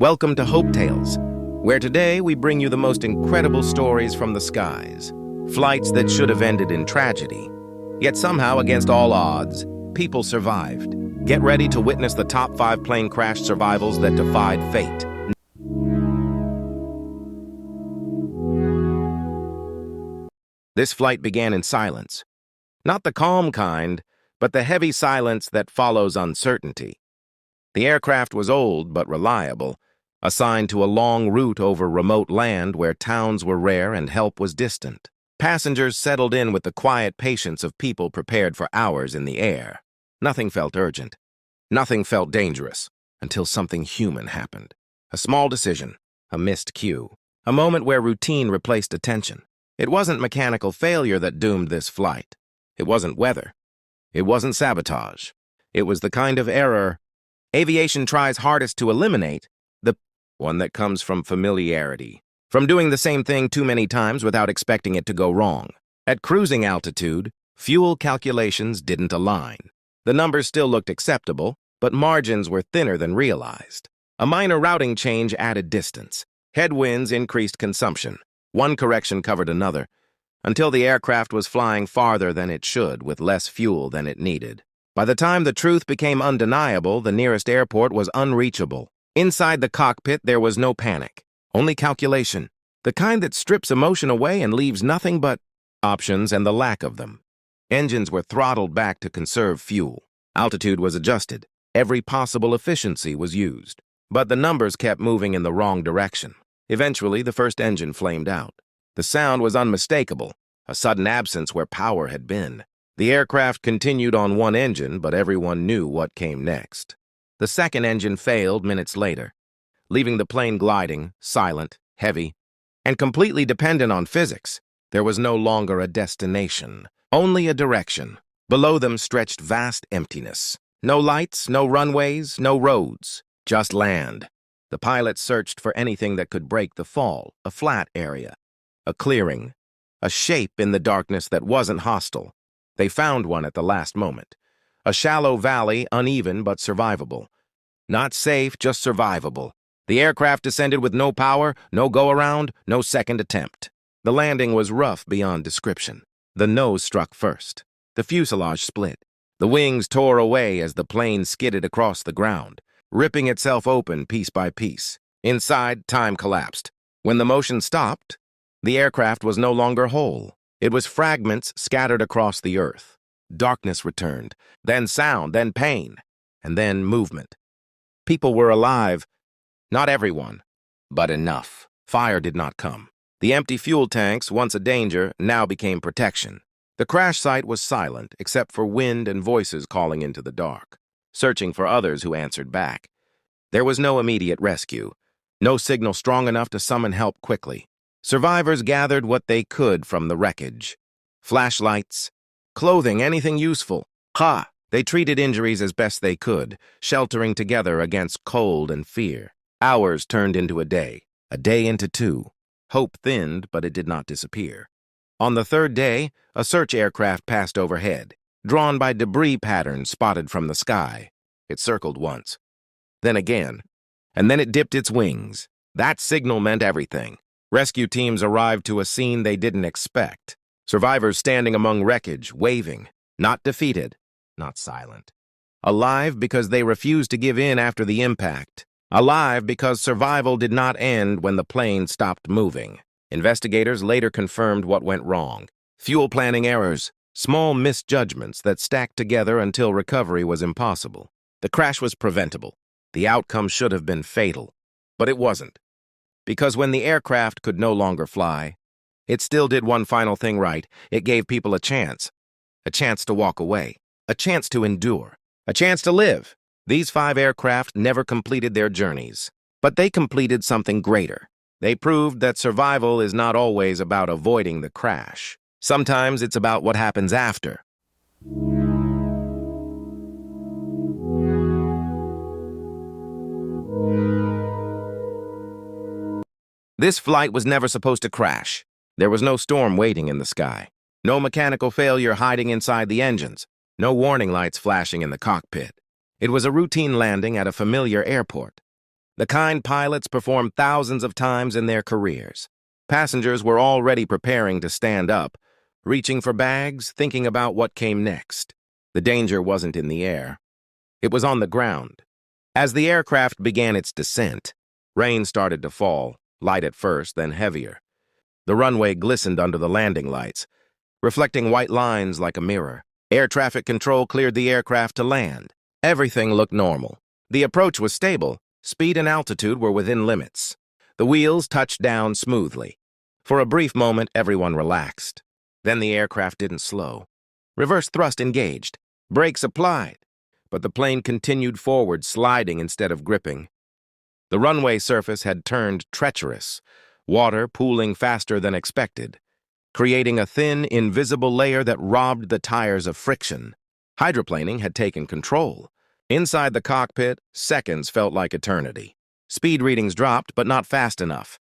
Welcome to Hopetales, where today we bring you the most incredible stories from the skies. Flights that should have ended in tragedy. Yet somehow, against all odds, people survived. Get ready to witness the top 5 plane crash survivals that defied fate. This flight began in silence. Not the calm kind, but the heavy silence that follows uncertainty. The aircraft was old but reliable, assigned to a long route over remote land where towns were rare and help was distant. Passengers settled in with the quiet patience of people prepared for hours in the air. Nothing felt urgent. Nothing felt dangerous, until something human happened. A small decision, a missed cue, a moment where routine replaced attention. It wasn't mechanical failure that doomed this flight. It wasn't weather. It wasn't sabotage. It was the kind of error aviation tries hardest to eliminate, the one that comes from familiarity, from doing the same thing too many times without expecting it to go wrong. At cruising altitude, fuel calculations didn't align. The numbers still looked acceptable, but margins were thinner than realized. A minor routing change added distance. Headwinds increased consumption. One correction covered another, until the aircraft was flying farther than it should with less fuel than it needed. By the time the truth became undeniable, the nearest airport was unreachable. Inside the cockpit, there was no panic, only calculation, the kind that strips emotion away and leaves nothing but options and the lack of them. Engines were throttled back to conserve fuel. Altitude was adjusted. Every possible efficiency was used. But the numbers kept moving in the wrong direction. Eventually, the first engine flamed out. The sound was unmistakable, a sudden absence where power had been. The aircraft continued on one engine, but everyone knew what came next. The second engine failed minutes later, leaving the plane gliding, silent, heavy, and completely dependent on physics. There was no longer a destination, only a direction. Below them stretched vast emptiness. No lights, no runways, no roads, just land. The pilots searched for anything that could break the fall, a flat area, a clearing, a shape in the darkness that wasn't hostile. They found one at the last moment. A shallow valley, uneven but survivable. Not safe, just survivable. The aircraft descended with no power, no go-around, no second attempt. The landing was rough beyond description. The nose struck first. The fuselage split. The wings tore away as the plane skidded across the ground, ripping itself open piece by piece. Inside, time collapsed. When the motion stopped, the aircraft was no longer whole. It was fragments scattered across the earth. Darkness returned, then sound, then pain, and then movement. People were alive. Not everyone, but enough. Fire did not come. The empty fuel tanks, once a danger, now became protection. The crash site was silent, except for wind and voices calling into the dark, searching for others who answered back. There was no immediate rescue, no signal strong enough to summon help quickly. Survivors gathered what they could from the wreckage. Flashlights, clothing, anything useful. They treated injuries as best they could, sheltering together against cold and fear. Hours turned into a day into 2. Hope thinned, but it did not disappear. On the third day, a search aircraft passed overhead, drawn by debris patterns spotted from the sky. It circled once, then again, and then it dipped its wings. That signal meant everything. Rescue teams arrived to a scene they didn't expect. Survivors standing among wreckage, waving, not defeated, not silent. Alive because they refused to give in after the impact. Alive because survival did not end when the plane stopped moving. Investigators later confirmed what went wrong. Fuel planning errors, small misjudgments that stacked together until recovery was impossible. The crash was preventable. The outcome should have been fatal, but it wasn't. Because when the aircraft could no longer fly, it still did one final thing right. It gave people a chance to walk away, a chance to endure, a chance to live. These 5 aircraft never completed their journeys, but they completed something greater. They proved that survival is not always about avoiding the crash. Sometimes it's about what happens after. This flight was never supposed to crash. There was no storm waiting in the sky, no mechanical failure hiding inside the engines, no warning lights flashing in the cockpit. It was a routine landing at a familiar airport. the kind pilots perform thousands of times in their careers. Passengers were already preparing to stand up, reaching for bags, thinking about what came next. The danger wasn't in the air. It was on the ground. As the aircraft began its descent, rain started to fall, light at first, then heavier. The runway glistened under the landing lights, reflecting white lines like a mirror. Air traffic control cleared the aircraft to land. Everything looked normal. The approach was stable. Speed and altitude were within limits. The wheels touched down smoothly. For a brief moment, everyone relaxed. Then the aircraft didn't slow. Reverse thrust engaged. Brakes applied. But the plane continued forward, sliding instead of gripping. The runway surface had turned treacherous, water pooling faster than expected, creating a thin, invisible layer that robbed the tires of friction. Hydroplaning had taken control. Inside the cockpit, seconds felt like eternity. Speed readings dropped, but not fast enough.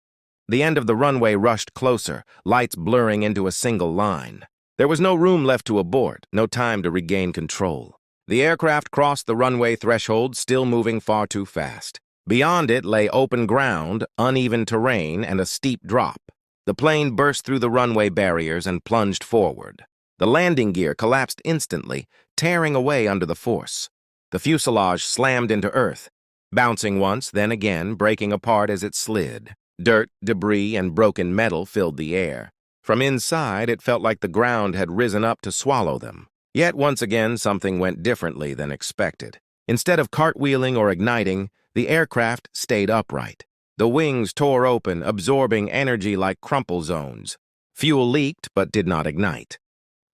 The end of the runway rushed closer, lights blurring into a single line. There was no room left to abort, no time to regain control. The aircraft crossed the runway threshold, still moving far too fast. Beyond it lay open ground, uneven terrain, and a steep drop. The plane burst through the runway barriers and plunged forward. The landing gear collapsed instantly, tearing away under the force. The fuselage slammed into earth, bouncing once, then again, breaking apart as it slid. Dirt, debris, and broken metal filled the air. From inside, it felt like the ground had risen up to swallow them. Yet once again, something went differently than expected. Instead of cartwheeling or igniting, the aircraft stayed upright. The wings tore open, absorbing energy like crumple zones. Fuel leaked, but did not ignite.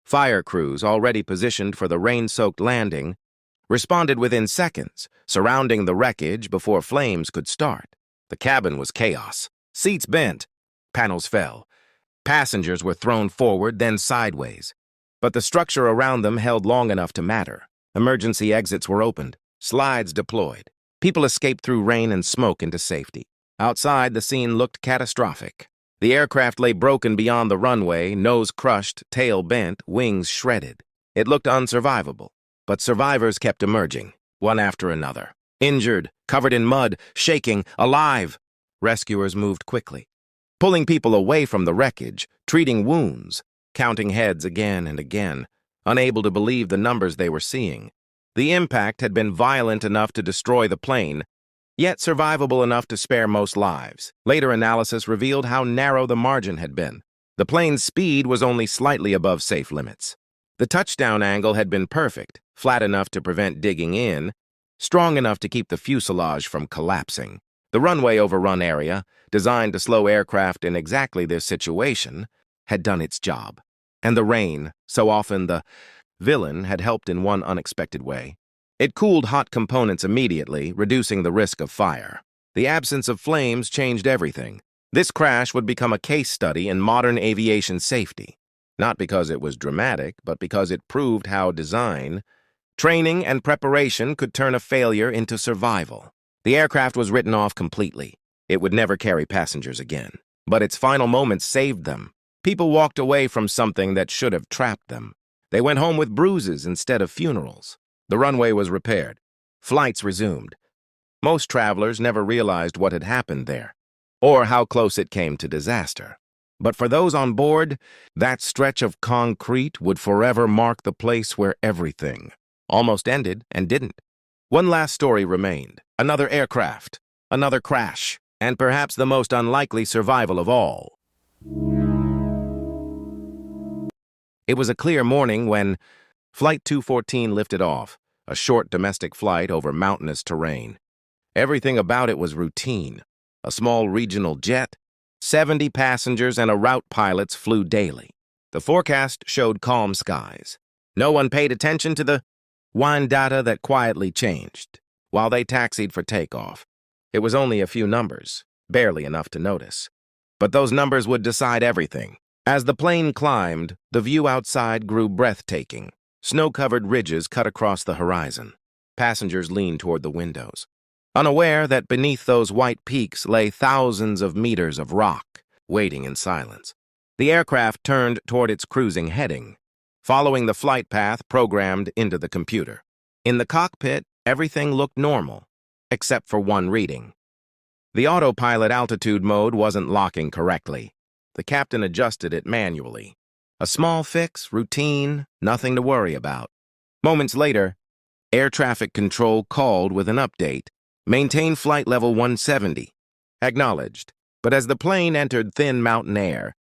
Fire crews, already positioned for the rain-soaked landing, responded within seconds, surrounding the wreckage before flames could start. The cabin was chaos. Seats bent. Panels fell. Passengers were thrown forward, then sideways. But the structure around them held long enough to matter. Emergency exits were opened. Slides deployed. People escaped through rain and smoke into safety. Outside, the scene looked catastrophic. The aircraft lay broken beyond the runway, nose crushed, tail bent, wings shredded. It looked unsurvivable. But survivors kept emerging, one after another. Injured, covered in mud, shaking, alive. Rescuers moved quickly, pulling people away from the wreckage, treating wounds, counting heads again and again, unable to believe the numbers they were seeing. The impact had been violent enough to destroy the plane, yet survivable enough to spare most lives. Later analysis revealed how narrow the margin had been. The plane's speed was only slightly above safe limits. The touchdown angle had been perfect, flat enough to prevent digging in, strong enough to keep the fuselage from collapsing. The runway overrun area, designed to slow aircraft in exactly this situation, had done its job. And the rain, so often the villain, had helped in one unexpected way. It cooled hot components immediately, reducing the risk of fire. The absence of flames changed everything. This crash would become a case study in modern aviation safety. Not because it was dramatic, but because it proved how design, training, and preparation could turn a failure into survival. The aircraft was written off completely. It would never carry passengers again. But its final moments saved them. People walked away from something that should have trapped them. They went home with bruises instead of funerals. The runway was repaired. Flights resumed. Most travelers never realized what had happened there, or how close it came to disaster. But for those on board, that stretch of concrete would forever mark the place where everything almost ended and didn't. One last story remained. Another aircraft, another crash, and perhaps the most unlikely survival of all. It was a clear morning when Flight 214 lifted off, a short domestic flight over mountainous terrain. Everything about it was routine. A small regional jet, 70 passengers, and a route pilots flew daily. The forecast showed calm skies. No one paid attention to the wind data that quietly changed while they taxied for takeoff. It was only a few numbers, barely enough to notice. But those numbers would decide everything. As the plane climbed, the view outside grew breathtaking. Snow-covered ridges cut across the horizon. Passengers leaned toward the windows, unaware that beneath those white peaks lay thousands of meters of rock, waiting in silence. The aircraft turned toward its cruising heading, following the flight path programmed into the computer. In the cockpit, everything looked normal, except for one reading. The autopilot altitude mode wasn't locking correctly. The captain adjusted it manually. A small fix, routine, nothing to worry about. Moments later, air traffic control called with an update. Maintain flight level 170. Acknowledged. But as the plane entered thin mountain air,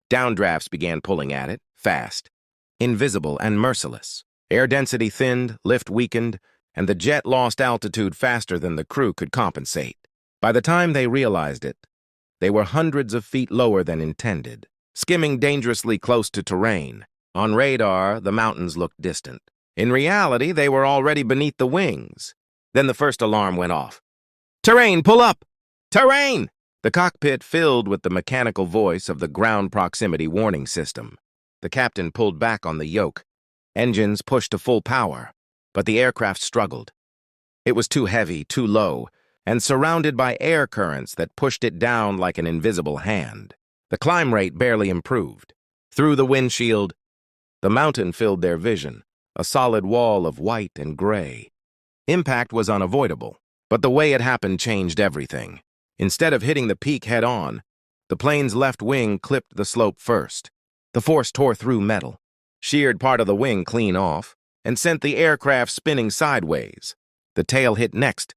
downdrafts began pulling at it, fast, invisible and merciless. Air density thinned, lift weakened, and the jet lost altitude faster than the crew could compensate. By the time they realized it, they were hundreds of feet lower than intended, skimming dangerously close to terrain. On radar, the mountains looked distant. In reality, they were already beneath the wings. Then the first alarm went off. "Terrain, pull up! Terrain!" The cockpit filled with the mechanical voice of the ground proximity warning system. The captain pulled back on the yoke. Engines pushed to full power, but the aircraft struggled. It was too heavy, too low, and surrounded by air currents that pushed it down like an invisible hand. The climb rate barely improved. Through the windshield, the mountain filled their vision, a solid wall of white and gray. Impact was unavoidable, but the way it happened changed everything. Instead of hitting the peak head-on, the plane's left wing clipped the slope first. The force tore through metal, sheared part of the wing clean off, and sent the aircraft spinning sideways. The tail hit next,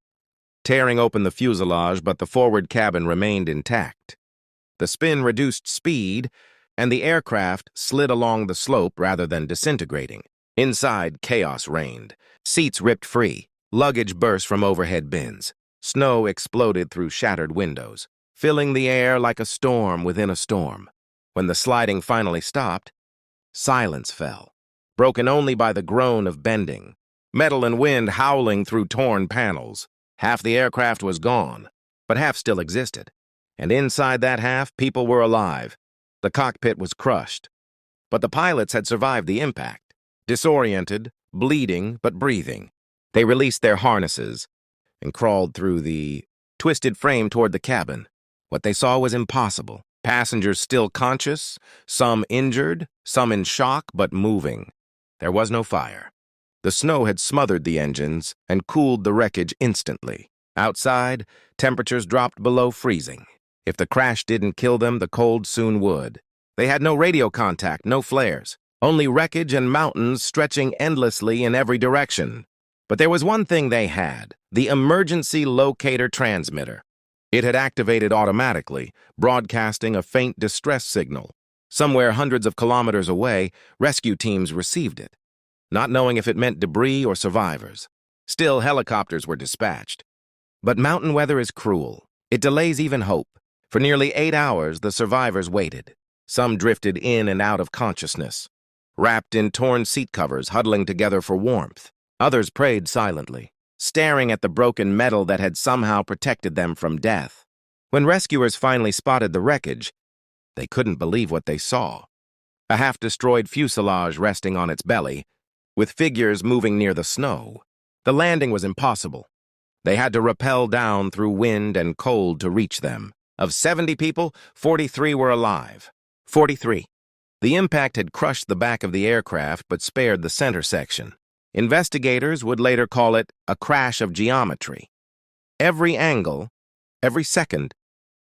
tearing open the fuselage, but the forward cabin remained intact. The spin reduced speed, and the aircraft slid along the slope rather than disintegrating. Inside, chaos reigned. Seats ripped free. Luggage burst from overhead bins. Snow exploded through shattered windows, filling the air like a storm within a storm. When the sliding finally stopped, silence fell, broken only by the groan of bending, metal and wind howling through torn panels. Half the aircraft was gone, but half still existed. And inside that half, people were alive. The cockpit was crushed. But the pilots had survived the impact, disoriented, bleeding, but breathing. They released their harnesses and crawled through the twisted frame toward the cabin. What they saw was impossible. Passengers still conscious, some injured, some in shock but moving. There was no fire. The snow had smothered the engines and cooled the wreckage instantly. Outside, temperatures dropped below freezing. If the crash didn't kill them, the cold soon would. They had no radio contact, no flares, only wreckage and mountains stretching endlessly in every direction. But there was one thing they had, the emergency locator transmitter. It had activated automatically, broadcasting a faint distress signal. Somewhere hundreds of kilometers away, rescue teams received it, not knowing if it meant debris or survivors. Still, helicopters were dispatched. But mountain weather is cruel. It delays even hope. For nearly 8 hours, the survivors waited. Some drifted in and out of consciousness, wrapped in torn seat covers, huddling together for warmth. Others prayed silently, staring at the broken metal that had somehow protected them from death. When rescuers finally spotted the wreckage, they couldn't believe what they saw. A half-destroyed fuselage resting on its belly, with figures moving near the snow. The landing was impossible. They had to rappel down through wind and cold to reach them. Of 70 people, 43 were alive. 43. The impact had crushed the back of the aircraft but spared the center section. Investigators would later call it a crash of geometry. Every angle, every second,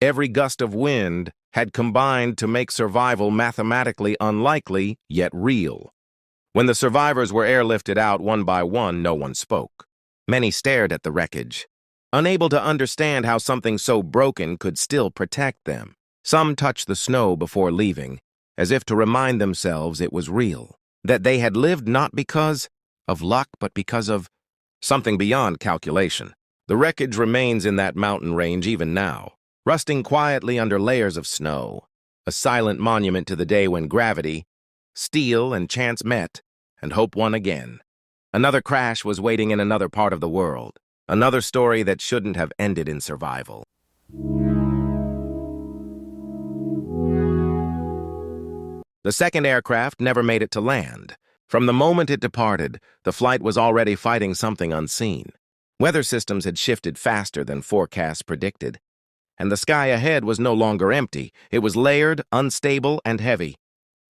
every gust of wind had combined to make survival mathematically unlikely, yet real. When the survivors were airlifted out one by one, no one spoke. Many stared at the wreckage, unable to understand how something so broken could still protect them. Some touched the snow before leaving, as if to remind themselves it was real, that they had lived not because of luck, but because of something beyond calculation. The wreckage remains in that mountain range even now, rusting quietly under layers of snow, a silent monument to the day when gravity, steel, and chance met, and hope won again. Another crash was waiting in another part of the world, another story that shouldn't have ended in survival. The second aircraft never made it to land. From the moment it departed, the flight was already fighting something unseen. Weather systems had shifted faster than forecasts predicted, and the sky ahead was no longer empty. It was layered, unstable, and heavy.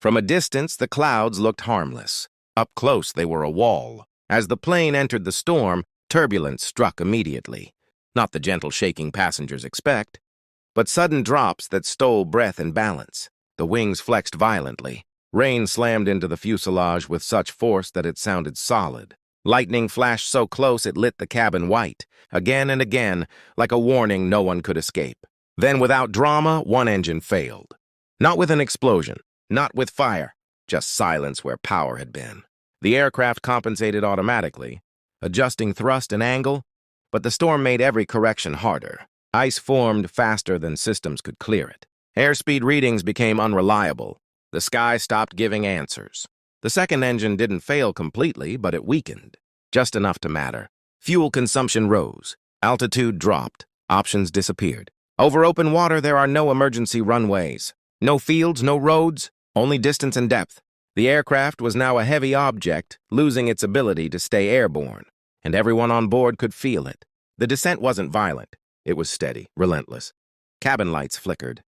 From a distance, the clouds looked harmless. Up close, they were a wall. As the plane entered the storm, turbulence struck immediately. Not the gentle shaking passengers expect, but sudden drops that stole breath and balance. The wings flexed violently. Rain slammed into the fuselage with such force that it sounded solid. Lightning flashed so close it lit the cabin white, again and again, like a warning no one could escape. Then, without drama, one engine failed. Not with an explosion, not with fire, just silence where power had been. The aircraft compensated automatically, adjusting thrust and angle, but the storm made every correction harder. Ice formed faster than systems could clear it. Airspeed readings became unreliable. The sky stopped giving answers. The second engine didn't fail completely, but it weakened, just enough to matter. Fuel consumption rose. Altitude dropped. Options disappeared. Over open water, there are no emergency runways. No fields, no roads, only distance and depth. The aircraft was now a heavy object, losing its ability to stay airborne, and everyone on board could feel it. The descent wasn't violent. It was steady, relentless. Cabin lights flickered.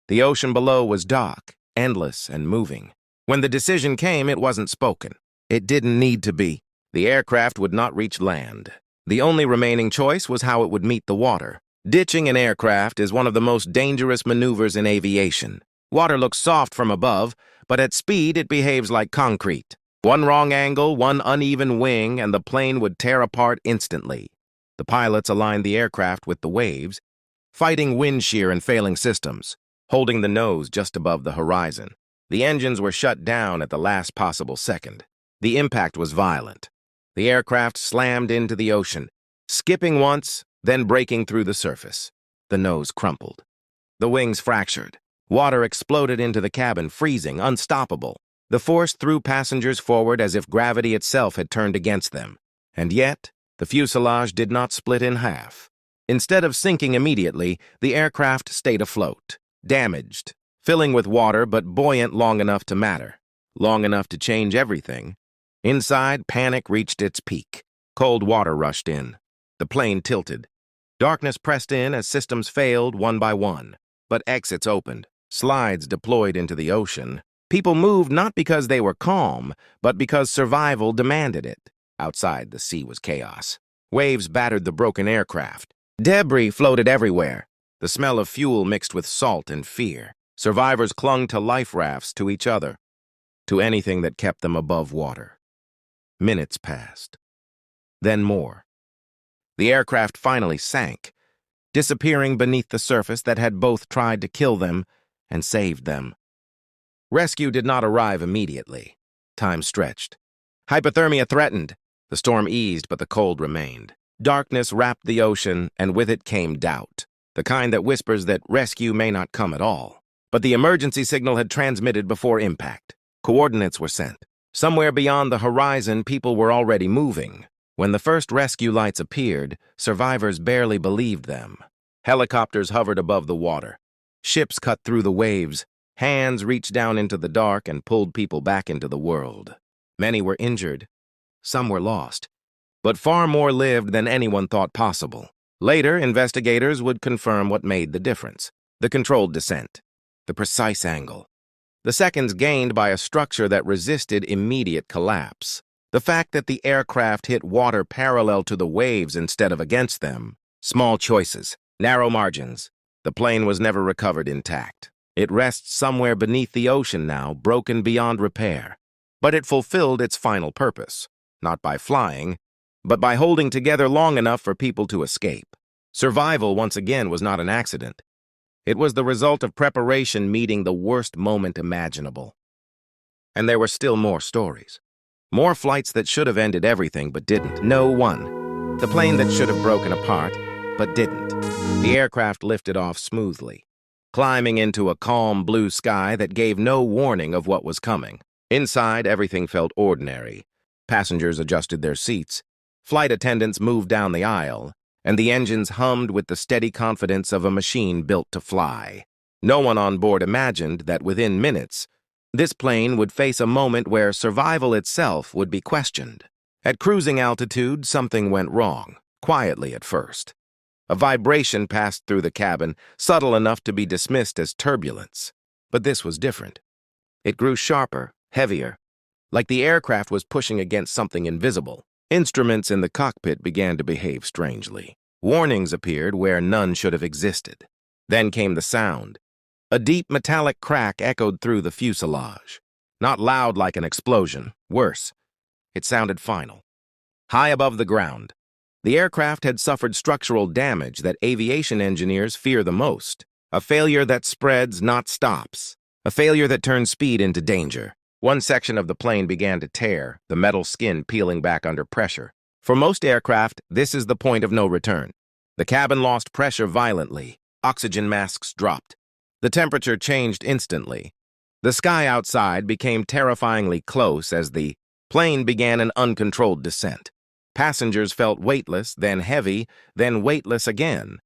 The ocean below was dark, endless, and moving. When the decision came, it wasn't spoken. It didn't need to be. The aircraft would not reach land. The only remaining choice was how it would meet the water. Ditching an aircraft is one of the most dangerous maneuvers in aviation. Water looks soft from above, but at speed it behaves like concrete. One wrong angle, one uneven wing, and the plane would tear apart instantly. The pilots aligned the aircraft with the waves, fighting wind shear and failing systems, holding the nose just above the horizon. The engines were shut down at the last possible second. The impact was violent. The aircraft slammed into the ocean, skipping once, then breaking through the surface. The nose crumpled. The wings fractured. Water exploded into the cabin, freezing, unstoppable. The force threw passengers forward as if gravity itself had turned against them. And yet, the fuselage did not split in half. Instead of sinking immediately, the aircraft stayed afloat, damaged, filling with water but buoyant long enough to matter, long enough to change everything. Inside, panic reached its peak. Cold water rushed in. The plane tilted. Darkness pressed in as systems failed one by one, but exits opened. Slides deployed into the ocean. People moved not because they were calm, but because survival demanded it. Outside, the sea was chaos. Waves battered the broken aircraft. Debris floated everywhere. The smell of fuel mixed with salt and fear. Survivors clung to life rafts, to each other, to anything that kept them above water. Minutes passed. Then more. The aircraft finally sank, disappearing beneath the surface that had both tried to kill them and saved them. Rescue did not arrive immediately. Time stretched. Hypothermia threatened. The storm eased, but the cold remained. Darkness wrapped the ocean, and with it came doubt, the kind that whispers that rescue may not come at all. But the emergency signal had transmitted before impact. Coordinates were sent. Somewhere beyond the horizon, people were already moving. When the first rescue lights appeared, survivors barely believed them. Helicopters hovered above the water. Ships cut through the waves. Hands reached down into the dark and pulled people back into the world. Many were injured. Some were lost. But far more lived than anyone thought possible. Later, investigators would confirm what made the difference. The controlled descent. The precise angle. The seconds gained by a structure that resisted immediate collapse. The fact that the aircraft hit water parallel to the waves instead of against them. Small choices. Narrow margins. The plane was never recovered intact. It rests somewhere beneath the ocean now, broken beyond repair. But it fulfilled its final purpose, not by flying, but by holding together long enough for people to escape. Survival, once again, was not an accident. It was the result of preparation meeting the worst moment imaginable. And there were still more stories. More flights that should have ended everything but didn't. No one. The plane that should have broken apart, but didn't. The aircraft lifted off smoothly, climbing into a calm blue sky that gave no warning of what was coming. Inside, everything felt ordinary. Passengers adjusted their seats. Flight attendants moved down the aisle, and the engines hummed with the steady confidence of a machine built to fly. No one on board imagined that within minutes, this plane would face a moment where survival itself would be questioned. At cruising altitude, something went wrong, quietly at first. A vibration passed through the cabin, subtle enough to be dismissed as turbulence. But this was different. It grew sharper, heavier, like the aircraft was pushing against something invisible. Instruments in the cockpit began to behave strangely. Warnings appeared where none should have existed. Then came the sound. A deep metallic crack echoed through the fuselage. Not loud like an explosion. Worse, it sounded final. High above the ground, the aircraft had suffered structural damage that aviation engineers fear the most. A failure that spreads, not stops. A failure that turns speed into danger. One section of the plane began to tear, the metal skin peeling back under pressure. For most aircraft, this is the point of no return. The cabin lost pressure violently. Oxygen masks dropped. The temperature changed instantly. The sky outside became terrifyingly close as the plane began an uncontrolled descent. Passengers felt weightless, then heavy, then weightless again.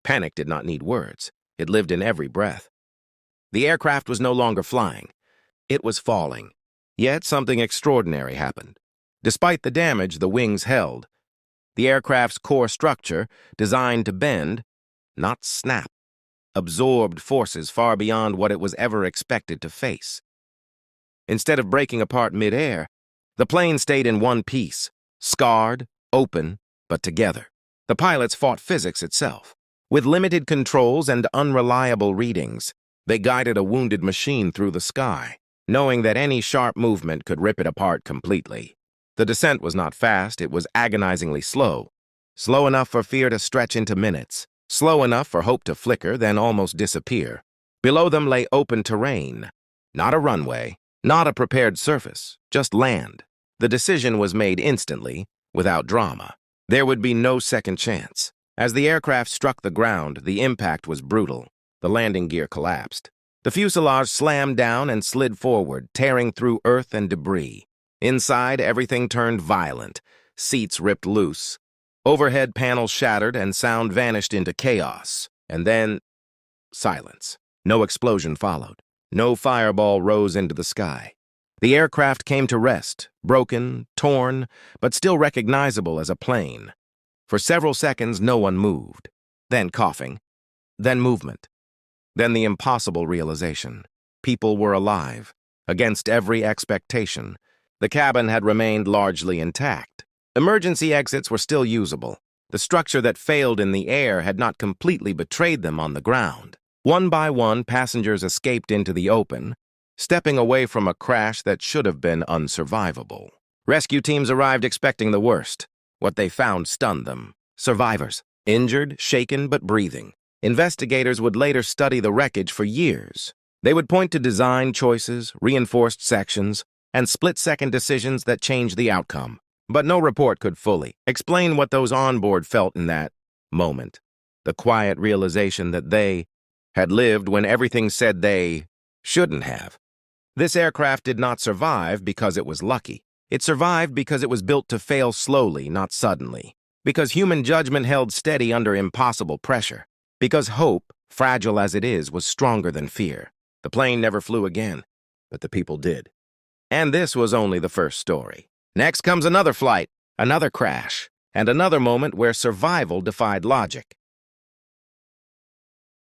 Panic did not need words. It lived in every breath. The aircraft was no longer flying. It was falling. Yet something extraordinary happened. Despite the damage, the wings held. The aircraft's core structure, designed to bend, not snap, absorbed forces far beyond what it was ever expected to face. Instead of breaking apart mid-air, the plane stayed in one piece, scarred, open, but together. The pilots fought physics itself. With limited controls and unreliable readings, they guided a wounded machine through the sky, knowing that any sharp movement could rip it apart completely. The descent was not fast, it was agonizingly slow. Slow enough for fear to stretch into minutes. Slow enough for hope to flicker, then almost disappear. Below them lay open terrain. Not a runway, not a prepared surface, just land. The decision was made instantly, without drama. There would be no second chance. As the aircraft struck the ground, the impact was brutal. The landing gear collapsed. The fuselage slammed down and slid forward, tearing through earth and debris. Inside, everything turned violent. Seats ripped loose. Overhead panels shattered and sound vanished into chaos. And then, silence. No explosion followed. No fireball rose into the sky. The aircraft came to rest, broken, torn, but still recognizable as a plane. For several seconds, no one moved. Then coughing. Then movement. Then the impossible realization. People were alive. Against every expectation. The cabin had remained largely intact. Emergency exits were still usable. The structure that failed in the air had not completely betrayed them on the ground. One by one, passengers escaped into the open, stepping away from a crash that should have been unsurvivable. Rescue teams arrived expecting the worst. What they found stunned them. Survivors, injured, shaken, but breathing. Investigators would later study the wreckage for years. They would point to design choices, reinforced sections, and split-second decisions that changed the outcome. But no report could fully explain what those on board felt in that moment. The quiet realization that they had lived when everything said they shouldn't have. This aircraft did not survive because it was lucky. It survived because it was built to fail slowly, not suddenly. Because human judgment held steady under impossible pressure. Because hope, fragile as it is, was stronger than fear. The plane never flew again, but the people did. And this was only the first story. Next comes another flight, another crash, and another moment where survival defied logic.